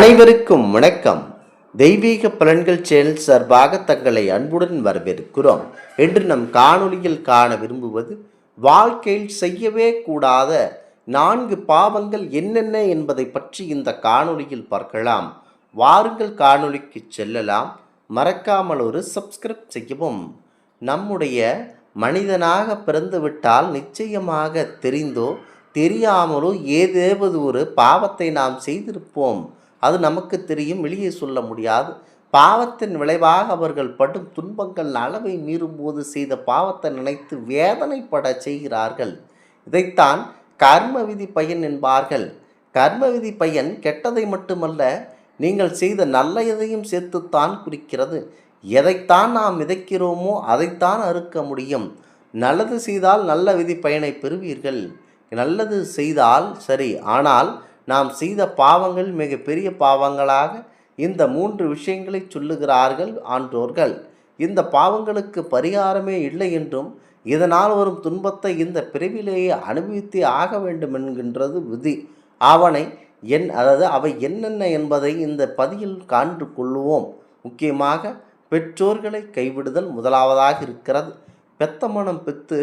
அனைவருக்கும் வணக்கம். தெய்வீக பலன்கள் சேனல் சார்பாக தங்களை அன்புடன் வரவேற்கிறோம். என்று நம் காணொளியில் காண விரும்புவது வாழ்க்கையில் செய்யவே கூடாத 4 பாவங்கள் என்னென்ன என்பதை பற்றி இந்த காணொளியில் பார்க்கலாம். வாருங்கள் காணொளிக்கு செல்லலாம். மறக்காமல் ஒரு சப்ஸ்கிரைப் செய்யவும். நம்முடைய மனிதனாக பிறந்துவிட்டால் நிச்சயமாக தெரிந்தோ தெரியாமலோ ஏதாவது ஒரு பாவத்தை நாம் செய்திருப்போம். அது நமக்கு தெரியும், வெளியே சொல்ல முடியாது. பாவத்தின் விளைவாக அவர்கள் படும் துன்பங்கள் அளவை மீறும்போது செய்த பாவத்தை நினைத்து வேதனைப்பட செய்கிறார்கள். இதைத்தான் கர்ம விதி பயன் என்பார்கள். கர்ம விதி பயன் கெட்டதை மட்டுமல்ல, நீங்கள் செய்த நல்ல எதையும் சேர்த்துத்தான் குறிக்கிறது. எதைத்தான் நாம் விதைக்கிறோமோ அதைத்தான் அறுக்க முடியும். நல்லது செய்தால் நல்ல விதி பயனை பெறுவீர்கள். நல்லது செய்தால் சரி, ஆனால் நாம் செய்த பாவங்கள் மிக பெரிய பாவங்களாக இந்த 3 விஷயங்களை சொல்லுகிறார்கள் ஆன்றோர்கள். இந்த பாவங்களுக்கு பரிகாரமே இல்லை என்றும் இதனால் வரும் துன்பத்தை இந்த பிறவிலேயே அனுபவித்தே ஆக வேண்டும் என்கின்றது விதி. அவை என்னென்ன என்பதை இந்த பதிவில் காண்டு கொள்ளுவோம். முக்கியமாக பெற்றோர்களை கைவிடுதல் முதலாவதாக இருக்கிறது. பெத்த மனம் பெத்து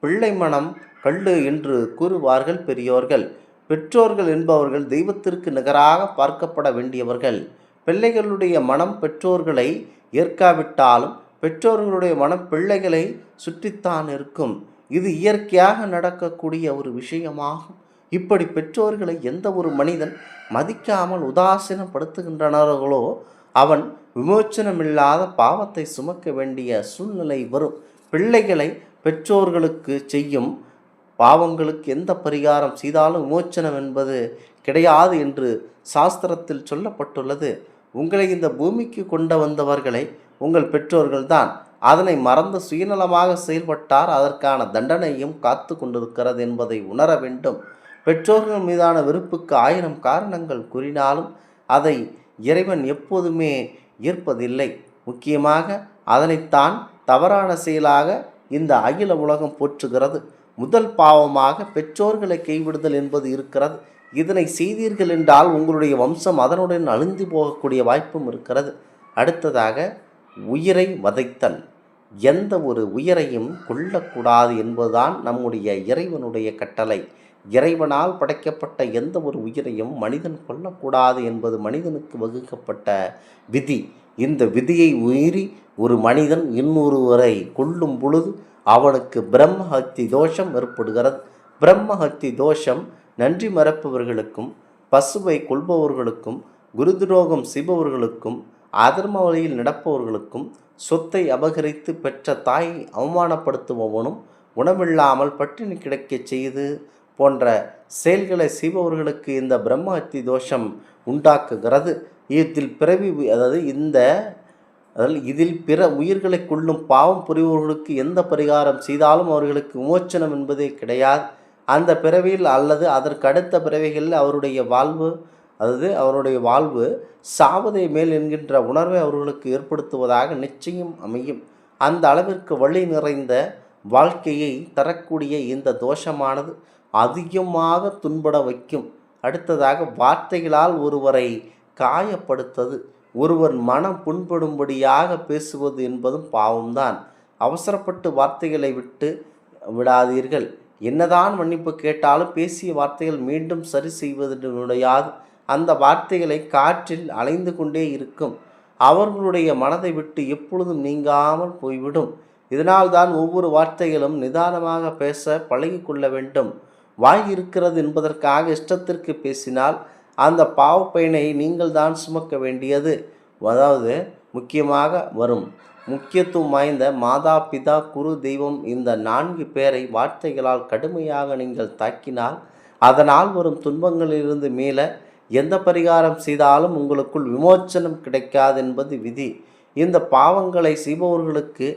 பிள்ளை மனம் கள்ளு என்று கூறுவார்கள் பெரியோர்கள். பெற்றோர்கள் என்பவர்கள் தெய்வத்திற்கு நிகராக பார்க்கப்பட வேண்டியவர்கள். பிள்ளைகளுடைய மனம் பெற்றோர்களை ஏற்காவிட்டாலும் பெற்றோர்களுடைய மனம் பிள்ளைகளை சுற்றித்தான் இருக்கும். இது இயற்கையாக நடக்கக்கூடிய ஒரு விஷயமாகும். இப்படி பெற்றோர்களை எந்த ஒரு மனிதன் மதிக்காமல் உதாசீனப்படுத்துகின்றனர்களோ அவன் விமோச்சனமில்லாத பாவத்தை சுமக்க வேண்டிய சூழ்நிலை வரும். பிள்ளைகளை பெற்றோர்களுக்கு செய்யும் பாவங்களுக்கு எந்த பரிகாரம் செய்தாலும் விமோச்சனம் என்பது கிடையாது என்று சாஸ்திரத்தில் சொல்லப்பட்டுள்ளது. உங்களை இந்த பூமிக்கு கொண்டு வந்தவர்களை உங்கள் பெற்றோர்கள்தான். அதனை மறந்து சுயநலமாக செயல்பட்டார் அதற்கான தண்டனையும் காத்து கொண்டிருக்கிறது என்பதை உணர வேண்டும். பெற்றோர்கள் மீதான வெறுப்புக்கு 1000 காரணங்கள் கூறினாலும் அதை இறைவன் எப்போதுமே ஏற்பதில்லை. முக்கியமாக அதனைத்தான் தவறான செயலாக இந்த அகில உலகம் போற்றுகிறது. முதல் பாவமாக பெற்றோர்களை கைவிடுதல் என்பது இருக்கிறது. இதனை செய்தீர்கள் என்றால் உங்களுடைய வம்சம் அதனுடன் அழிந்து போகக்கூடிய வாய்ப்பும் இருக்கிறது. அடுத்ததாக உயிரை வதைத்தல். எந்த ஒரு உயிரையும் கொல்லக்கூடாது என்பதுதான் நம்முடைய இறைவனுடைய கட்டளை. இறைவனால் படைக்கப்பட்ட எந்த ஒரு உயிரையும் மனிதன் கொல்லக்கூடாது என்பது மனிதனுக்கு வகுக்கப்பட்ட விதி. இந்த விதியை மீறி ஒரு மனிதன் இன்னொருவரை கொல்லும் பொழுது அவனுக்கு பிரம்மஹத்தி தோஷம் ஏற்படுகிறது. பிரம்மஹத்தி தோஷம் நன்றி மறப்பவர்களுக்கும், பசுவை கொள்பவர்களுக்கும், குருதுரோகம் செய்பவர்களுக்கும், அதர்ம வழியில் நடப்பவர்களுக்கும், சொத்தை அபகரித்து பெற்ற தாயை அவமானப்படுத்துபவனும், உணவில்லாமல் பட்டினி கிடைக்க செய்து போன்ற செயல்களை செய்பவர்களுக்கு இந்த பிரம்மஹத்தி தோஷம் உண்டாக்குகிறது. இதில் பிற உயிர்களை கொள்ளும் பாவம் புரிபவர்களுக்கு எந்த பரிகாரம் செய்தாலும் அவர்களுக்கு விமோச்சனம் என்பதே கிடையாது. அந்த பிறவியில் அல்லது அதற்கு அடுத்த பிறவிகளில் அவருடைய வாழ்வு சாவதை மேல் என்கின்ற உணர்வை அவர்களுக்கு ஏற்படுத்துவதாக நிச்சயம் அமையும். அந்த அளவிற்கு வழி நிறைந்த வாழ்க்கையை தரக்கூடிய இந்த தோஷமானது அதிகமாக துன்பட வைக்கும். அடுத்ததாக வார்த்தைகளால் ஒருவரை காயப்படுத்தது, ஒருவர் மனம் புண்படும்படியாக பேசுவது என்பதும் பாவம்தான். அவசரப்பட்டு வார்த்தைகளை விடாதீர்கள். என்னதான் மன்னிப்பு கேட்டாலும் பேசிய வார்த்தைகள் மீண்டும் சரி செய்வது முடியாது. அந்த வார்த்தைகளை காற்றில் அலைந்து கொண்டே இருக்கும். அவர்களுடைய மனதை விட்டு எப்பொழுதும் நீங்காமல் போய்விடும். இதனால்தான் ஒவ்வொரு வார்த்தைகளும் நிதானமாக பேச பழகி கொள்ள வேண்டும். வாய் இருக்கிறது என்பதற்காக இஷ்டத்திற்கு பேசினால் அந்த பாவப்பயனை நீங்கள் தான் சுமக்க வேண்டியது. அதாவது முக்கியமாக வரும் முக்கியத்துவம் வாய்ந்த மாதா, பிதா, குரு, தெய்வம் இந்த 4 பேரை வார்த்தைகளால் கடுமையாக நீங்கள் தாக்கினால் அதனால் வரும் துன்பங்களிலிருந்து மீள எந்த பரிகாரம் செய்தாலும் உங்களுக்குள் விமோச்சனம் கிடைக்காது என்பது விதி. இந்த பாவங்களை செய்பவர்களுக்கு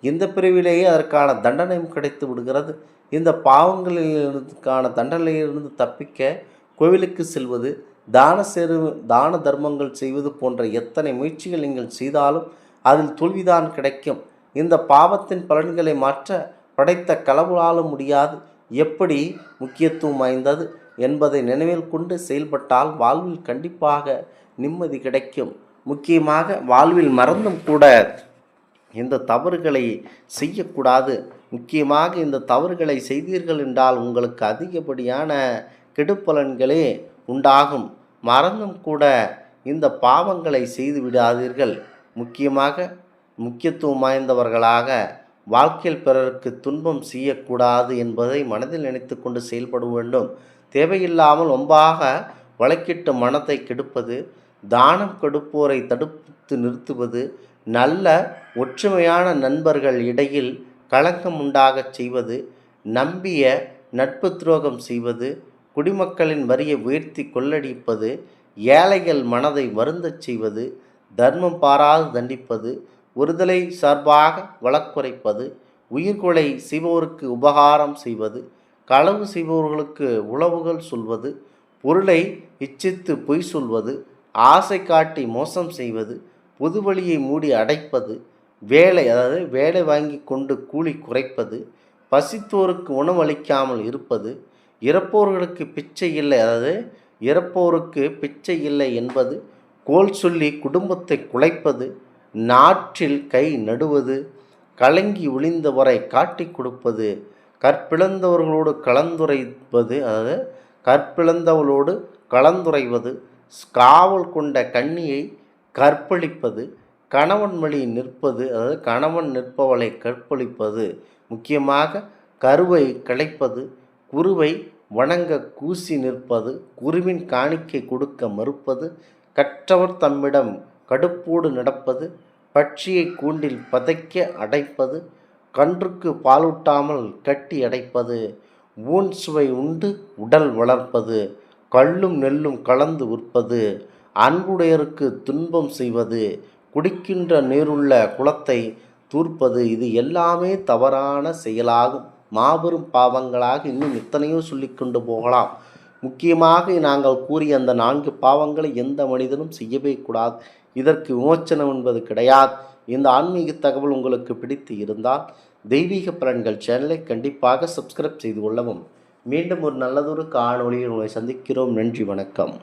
இந்த பிரிவிலேயே அதற்கான தண்டனையும் கிடைத்து விடுகிறது. இந்த பாவங்களிலிருந்துக்கான தண்டனையிலிருந்து தப்பிக்க கோவிலுக்கு செல்வது, தான தர்மங்கள் செய்வது போன்ற எத்தனை முயற்சிகள் நீங்கள் செய்தாலும் அதில் தோல்விதான் கிடைக்கும். இந்த பாவத்தின் பலன்களை மாற்ற படைத்த கடவுளாலும் முடியாது. எப்படி முக்கியத்துவம் வாய்ந்தது என்பதை நினைவில் கொண்டு செயல்பட்டால் வாழ்வில் கண்டிப்பாக நிம்மதி கிடைக்கும். முக்கியமாக வாழ்வில் மறந்தும் கூட இந்த தவறுகளை செய்யக்கூடாது. முக்கியமாக இந்த தவறுகளை செய்தீர்கள் என்றால் உங்களுக்கு அதிகப்படியான கெடுபலன்களே உண்டாகும். மறந்தும் கூட இந்த பாவங்களை செய்து விடாதீர்கள். முக்கியத்துவம் வாய்ந்தவர்களாக வாழ்க்கையில் பிறருக்கு துன்பம் செய்யக்கூடாது என்பதை மனதில் நினைத்து கொண்டு செயல்பட வேண்டும். தேவையில்லாமல் ஒம்பாக வழக்கிட்டு மனத்தை கெடுப்பது, தானம் கொடுப்போரை தடுத்து நிறுத்துவது, நல்ல ஒற்றுமையான நண்பர்கள் இடையில் களங்கம் உண்டாகச் செய்வது, நம்பிய நட்பு துரோகம் செய்வது, குடிமக்களின் வரியை உயர்த்தி கொள்ளடிப்பது, ஏழைகள் மனதை வருந்தச் செய்வது, தர்மம் பாராது தண்டிப்பது, ஒருதலை சார்பாக வழக்குரைப்பது, உயிர்கொலை செய்பவருக்கு உபகாரம் செய்வது, களவு செய்பவர்களுக்கு உளவுகள் சொல்வது, பொருளை இச்சித்து பொய் சொல்வது, ஆசை காட்டி மோசம் செய்வது, பொது வழியை மூடி அடைப்பது, வேலை வாங்கி கொண்டு கூலி குறைப்பது, பசித்தோருக்கு உணவளிக்காமல் இருப்பது, இறப்போருக்கு பிச்சை இல்லை என்பது, கோல் சொல்லி குடும்பத்தை குலைப்பது, நாற்றில் கை நடுவது, கலங்கி ஒளிந்தவரை காட்டி கொடுப்பது, கற்பிழந்தவளோடு கலந்துரைவது, காவல் கொண்ட கன்னியை கற்பழிப்பது, கணவன் வழி நிற்பது, கணவன் நிற்பவளை கற்பழிப்பது, முக்கியமாக கருவை களைப்பது, குருவை வணங்க கூசி நிற்பது, குருவின் காணிக்கை கொடுக்க மறுப்பது, கற்றவர் தம்மிடம் கடுப்போடு நடப்பது, பட்சியை கூண்டில் பதைக்க அடைப்பது, கன்றுக்கு பாலூட்டாமல் கட்டி அடைப்பது, ஊன் சுவை உண்டு உடல் வளர்ப்பது, கள்ளும் நெல்லும் கலந்து விற்பது, அன்புடையருக்கு துன்பம் செய்வது, குடிக்கின்ற நீருள்ள குளத்தை தூர்ப்பது, இது எல்லாமே தவறான செயலாகும். மாபெரும் பாவங்களாக இன்னும் எத்தனையோ சொல்லிக்கொண்டு போகலாம். முக்கியமாக நாங்கள் கூறிய அந்த 4 பாவங்களை எந்த மனிதனும் செய்யவே கூடாது. இதற்கு விமோச்சனம் என்பது கிடையாது. இந்த ஆன்மீக தகவல் உங்களுக்கு பிடித்து இருந்தால் தெய்வீக பலன்கள் சேனலை கண்டிப்பாக சப்ஸ்கிரைப் செய்து கொள்ளவும். மீண்டும் ஒரு நல்லதொரு காணொளியில் உங்களை சந்திக்கிறோம். நன்றி, வணக்கம்.